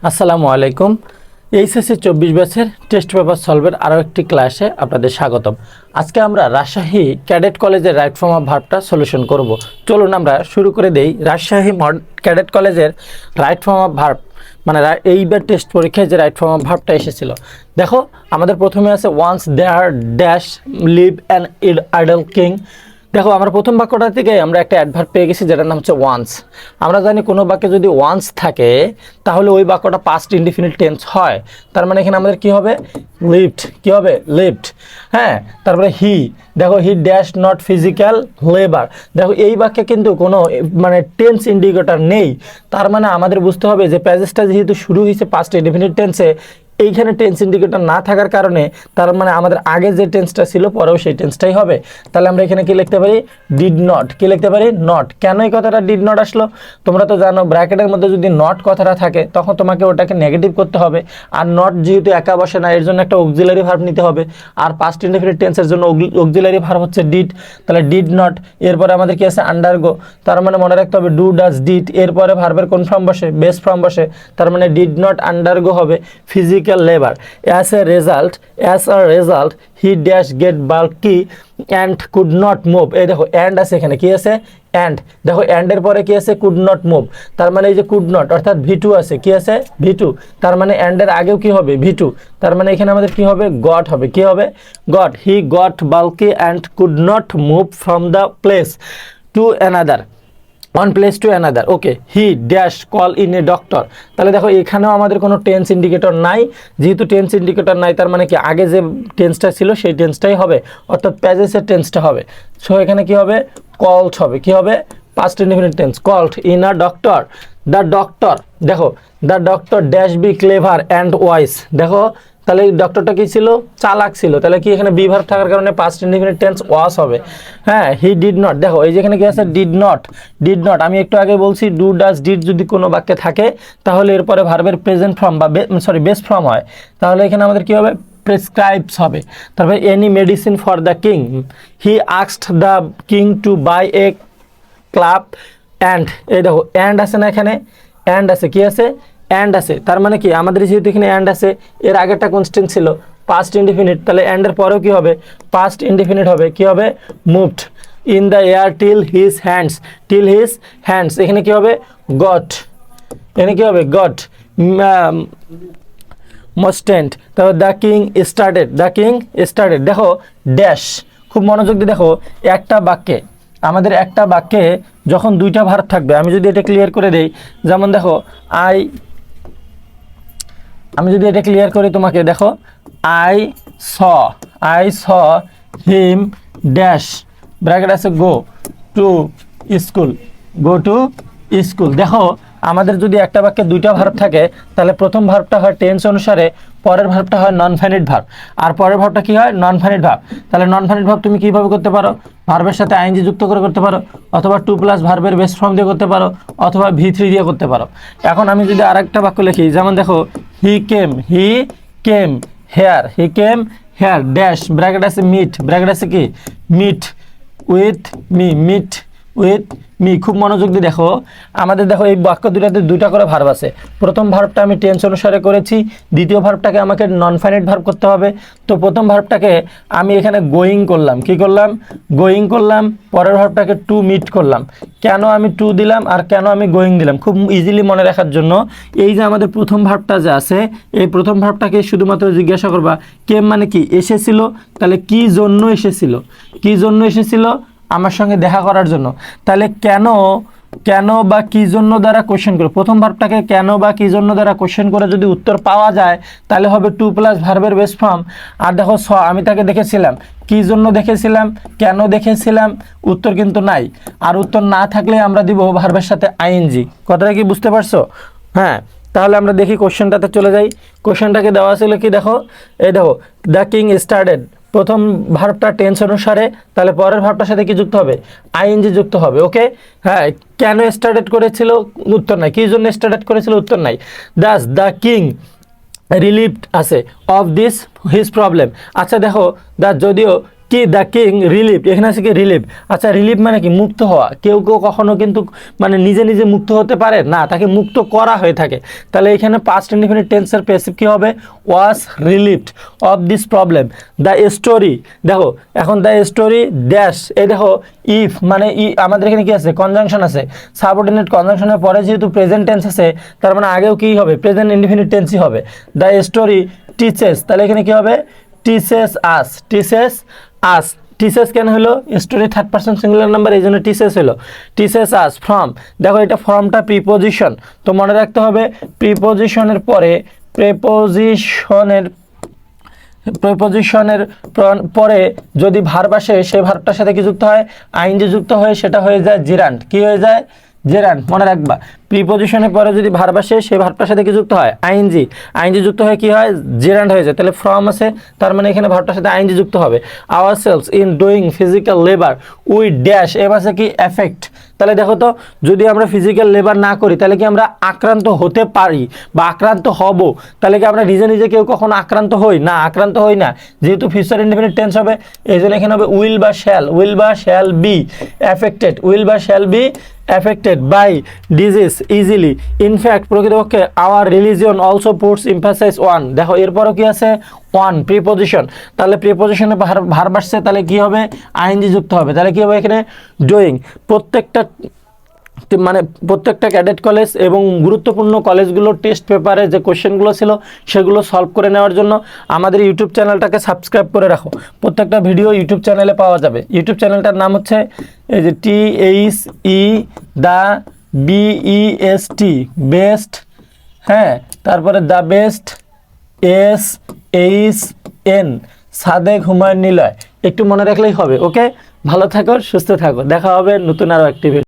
আসসালামু আলাইকুম। এইচএসসি 24 ব্যাচের টেস্ট পেপার সলভের আরও একটি ক্লাসে আপনাদের স্বাগতম। আজকে আমরা রাজশাহী ক্যাডেট কলেজের রাইট ফর্ম অফ ভার্বটা সলিউশন করব। চলুন আমরা শুরু করে দেই। রাজশাহী ক্যাডেট কলেজের রাইট ফর্ম অফ ভার্ব, মানে এইবার টেস্ট পরীক্ষায় যে রাইট ফর্ম অফ ভার্বটা এসেছিল, দেখো আমাদের প্রথমে আছে once there dash live an idle king. দেখো আমরা প্রথম বাক্যটা থেকে আমরা একটা অ্যাডভার্ব পেয়ে গেছি, যেটার নাম হচ্ছে ওয়ান্স। আমরা জানি কোনো বাক্যে যদি ওয়ান্স থাকে তাহলে ওই বাক্যটা পাস্ট ইনডিফিনিট টেন্স হয়। তার মানে এখানে আমাদের কি হবে, লিভড। কি হবে, লিভড। হ্যাঁ, তারপরে হি, দেখো he dash not physical labour. দেখো এই বাক্যে কিন্তু কোনো মানে টেন্স ইন্ডিকেটর নেই। তার মানে আমাদের বুঝতে হবে যে প্যাসেজটা যেহেতু শুরু হয়েছে পাস্ট ইনডিফিনিট টেন্সে, এইখানে টেন্স ইন্ডিকেটর না থাকার কারণে তার মানে আমাদের আগে যে টেন্সটা ছিল পরেও সেই টেন্সটাই হবে। তাহলে আমরা এখানে কি লিখতে পারি, ডিড নট। কি লিখতে পারি, নট। কেন এই কথাটা ডিড নট আসলো? তোমরা তো জানো ব্র্যাকেটের মধ্যে যদি নট কথাটা থাকে তখন তোমাকে ওটাকে নেগেটিভ করতে হবে। আর নট যেহেতু একা বসে না, এর জন্য একটা অক্সিলারি ভার্ব নিতে হবে। আর পাস্ট ইনডিফিনিট টেন্সের জন্য অক্সিলারি ভার্ব হচ্ছে ডিড। তাহলে ডিড নট, এরপরে আমাদের কি আছে, আন্ডারগো। তার মানে মনে রাখতে হবে ডু ডাজ ডিড, এরপরে ভার্বের কোন ফর্ম বসে, বেস ফর্ম বসে। তার মানে ডিড নট আন্ডারগো হবে physical labour. as a result he dash get bulky and could not move। এই দেখো and আছে, এখানে কি আছে, and। দেখো and এর পরে কি আছে, could not move। তার মানে এই যে could not অর্থাৎ V2 আছে, কি আছে, V2। তার মানে and এর আগেও কি হবে, V2। তার মানে এখানে আমাদের কি হবে, got হবে। কি হবে, got। he got bulky and could not move from the place to another, one place to another। Okay, he dash call in a doctor. তাহলে দেখো এখানেও আমাদের কোনো টেন্স ইন্ডিকেটর নাই। যেহেতু টেন্স ইন্ডিকেটর নাই তার মানে কি আগে যে টেন্সটা ছিল সেই টেন্সটাই হবে, অর্থাৎ প্যাজেসের টেন্সটা হবে। সো এখানে কি হবে, কল্ড হবে। কি হবে, past indefinite tense, called in a doctor. The doctor, দেখো the doctor dash be clever and wise. দেখো তাহলে ডক্টরটা কি ছিল, চালাক ছিল। তাহলে কি এখানে বি ভার্ব থাকার কারণে পাস্ট ইনডিফিনিট টেন্স ওয়াস হবে। হ্যাঁ, হি ডিড নট। দেখো এই যেখানে কি আছে, ডিড নট। ডিড নট আমি একটু আগে বলছি ডু ডাজ ডিড যদি কোনো বাক্যে থাকে তাহলে এরপরে ভার্বের প্রেজেন্ট ফর্ম বা বেস ফর্ম হয়। তাহলে এখানে আমাদের কি হবে, প্রেসক্রাইবস হবে। তারপরে any medicine for the king, he asked the king to buy a club and. এই দেখো অ্যান্ড আছে না, এখানে অ্যান্ড আছে। কি আছে, অ্যান্ড আছে। তার মানে কি আমাদের যেহেতু এখানে অ্যান্ড আছে, এর আগেরটা কনস্ট্যান্ট ছিল পাস্ট ইনডিফিনিট, তাহলে অ্যান্ডের পরেও কি হবে, পাস্ট ইনডিফিনিট হবে। কি হবে, moved in the air till his hands. Till his hands, এখানে কি হবে, গট। এখানে কি হবে, গট মোস্টেন্ট। তারপর the king started. The king started. দেখো ড্যাশ, খুব মনোযোগ দিয়ে দেখো, একটা বাক্যে আমাদের একটা বাক্যে যখন দুইটা ভার্ব থাকবে, আমি যদি এটা ক্লিয়ার করে দেই, যেমন দেখো আমি যদি এটা ক্লিয়ার করি তোমাকে, দেখো I saw him dash, bracket আছে go to school. Go to school. দেখো আমাদের যদি একটা বাক্যে দুইটা ভার্ব থাকে তাহলে প্রথম ভার্বটা হয় টেন্স অনুসারে, পরের ভার্বটা হয় নন ফাইনাইট ভার্ব। আর পরের ভার্বটা কি হয়, নন ফাইনাইট ভার্ব। তাহলে নন ফাইনাইট ভার্ব তুমি কিভাবে করতে পারো, ভার্বের সাথে আইএনজি যুক্ত করে করতে পারো, অথবা টু প্লাস ভার্বের বেস ফর্ম দিয়ে করতে পারো, অথবা V3 দিয়ে করতে পারো। এখন আমি যদি আরেকটা বাক্য লিখি, যেমন দেখো he came here. He came here dash, bracket আছে মিট, ব্র্যাকেট আছে কি, meet with me. Meet with me. খুব মনোযোগ দিয়ে দেখো, আমাদের দেখো এই বাক্য দুটাতে দুইটা করে ভার্ব আছে। প্রথম ভার্বটা আমি টেন্স অনুসারে করেছি, দ্বিতীয় ভার্বটাকে আমাকে নন ফাইনাইট ভার্ব করতে হবে। তো প্রথম ভার্বটাকে আমি এখানে গোয়িং করলাম। কি করলাম, গোয়িং করলাম। পরের ভার্বটাকে টু মিট করলাম। কেন আমি টু দিলাম আর কেন আমি গোয়িং দিলাম, খুব ইজিলি মনে রাখার জন্য এই যে আমাদের প্রথম ভার্বটা যে আছে, এই প্রথম ভার্বটাকে শুধুমাত্র জিজ্ঞাসা করবা কেম মানে কি, এসেছিল। তাহলে কি জন্য এসেছিল, কি জন্য এসেছিল, আমার সঙ্গে দেখা করার জন্য। তাহলে কেন বা কি জন্য দ্বারা কোশ্চেন করে, প্রথম ভার্বটাকে কেন বা কি জন্য দ্বারা কোশ্চেন করে যদি উত্তর পাওয়া যায় তাহলে হবে টু প্লাস ভার্বের বেস ফর্ম। আর দেখো আমি তাকে দেখেছিলাম, কি জন্য দেখেছিলাম, কেন দেখেছিলাম, উত্তর কিন্তু নাই। আর উত্তর না থাকলে আমরা দিব ভার্বের সাথে আইএনজি। কথাটা কি বুঝতে পারছো? হ্যাঁ, তাহলে আমরা দেখি কোশ্চেনটাতে চলে যাই। কোশ্চেনটাকে দেওয়া ছিল কি, দেখো এই দেখো দ্য কিং স্টার্টেড, প্রথম ভার্বটা টেন্স অনুসারে, তাহলে পরের ভার্বটার সাথে কি যুক্ত হবে, আইএনজি যুক্ত হবে। ওকে, হ্যাঁ, কেন স্টার্টেড করেছিল, উত্তর নাই। কি জন্য স্টার্টেড করেছিল, উত্তর নাই। দাস দ্য কিং রিলিভড আছে অফ দিস হিজ প্রবলেম। আচ্ছা দেখো যদিও কি দ্য কিং রিলিভ, এখানে আছে কি রিলিভ। আচ্ছা রিলিভ মানে কি মুক্ত হওয়া, কেউ কেউ কখনো কিন্তু মানে নিজে নিজে মুক্ত হতে পারে না, তাকে মুক্ত করা হয়ে থাকে। তাহলে এখানে পাস্ট ইনডিফিনিট টেন্সের প্যাসিভ কি হবে, was relieved of this problem. The story, দেখো এখন দ্য স্টোরি ড্যাশ, এই দেখো ইফ মানে আমাদের এখানে কি আছে, কনজাংশন আছে, সাবঅর্ডিনেট কনজাংশনের পরে যেহেতু প্রেজেন্ট টেন্স আছে, তার মানে আগেও কি হবে, প্রেজেন্ট ইনডিফিনিট টেন্সই হবে। দ্য স্টোরি টিচেস, তাহলে এখানে কি হবে, teaches us, teaches us. Teaches কেন হলো, story third person singular number, এই জন্য টিচেস হলো। টিচেস আস ফ্রম, দেখো এটা ফ্রমটা প্রিপোজিশন, তো মনে রাখতে হবে প্রিপোজিশনের পরে প্রিপোজিশনের পরে যদি ভার্ব আসে, সেই ভার্বটার সাথে কি যুক্ত হয়, আইএনজি যুক্ত হয়ে সেটা হয়ে যায় জেরান্ট। কি হয়ে যায়, জেরান্ট, মনে রাখবা প্রিপোজিশনের পরে যদি ভার্ব আসে সেই ভার্বটার সাথে কি যুক্ত হয়, আইএনজি, আইএনজি যুক্ত হয়ে কি হয়, জেরান্ট হয়ে যায়। তাহলে ফ্রম আছে, তার মানে এখানে ভার্বটার সাথে আইএনজি যুক্ত হবে। Ourselves in doing physical labour we dash, এ মাসে কি এফেক্ট। তাহলে দেখো তো যদি আমরা ফিজিক্যাল লেবার না করি তাহলে কি আমরা আক্রান্ত হতে পারি বা আক্রান্ত হব, তাহলে কি আমরা নিজে নিজে কেউ কখনো আক্রান্ত হই না, আক্রান্ত হই না, যেহেতু ফিউচার ইনডিফিনিট টেন্স হবে এই জন্য এখানে হবে উইল বা শ্যাল বি এফেক্টেড, উইল বা shall be affected by disease easily. In fact প্রকৃতপক্ষে our religion also puts emphasis on, দেখো এরপরও কি আছে, on প্রিপোজিশন, তাহলে প্রিপোজিশনে ভার্ব আসছে, তাহলে কি হবে, আইএনজি যুক্ত হবে, তাহলে কি হবে এখানে ডুইং। প্রত্যেকটা ক্যাডেট কলেজ এবং গুরুত্বপূর্ণ কলেজগুলোর টেস্ট পেপারে যে কোশ্চেনগুলো ছিল সেগুলো সলভ করে নেওয়ার জন্য আমাদের ইউটিউব চ্যানেলটাকে সাবস্ক্রাইব করে রাখো। প্রত্যেকটা ভিডিও ইউটিউব চ্যানেলে পাওয়া যাবে। ইউটিউব চ্যানেলটার নাম হচ্ছে এই যে THE দ্য BEST বেস্ট, হ্যাঁ, তারপরে the best SHN Sadek Humayun Niloy, একটু মনে রাখলেই হবে। ওকে, ভালো থাকো, সুস্থ থাকো, দেখা হবে নতুন আরও একটি ভিডিও।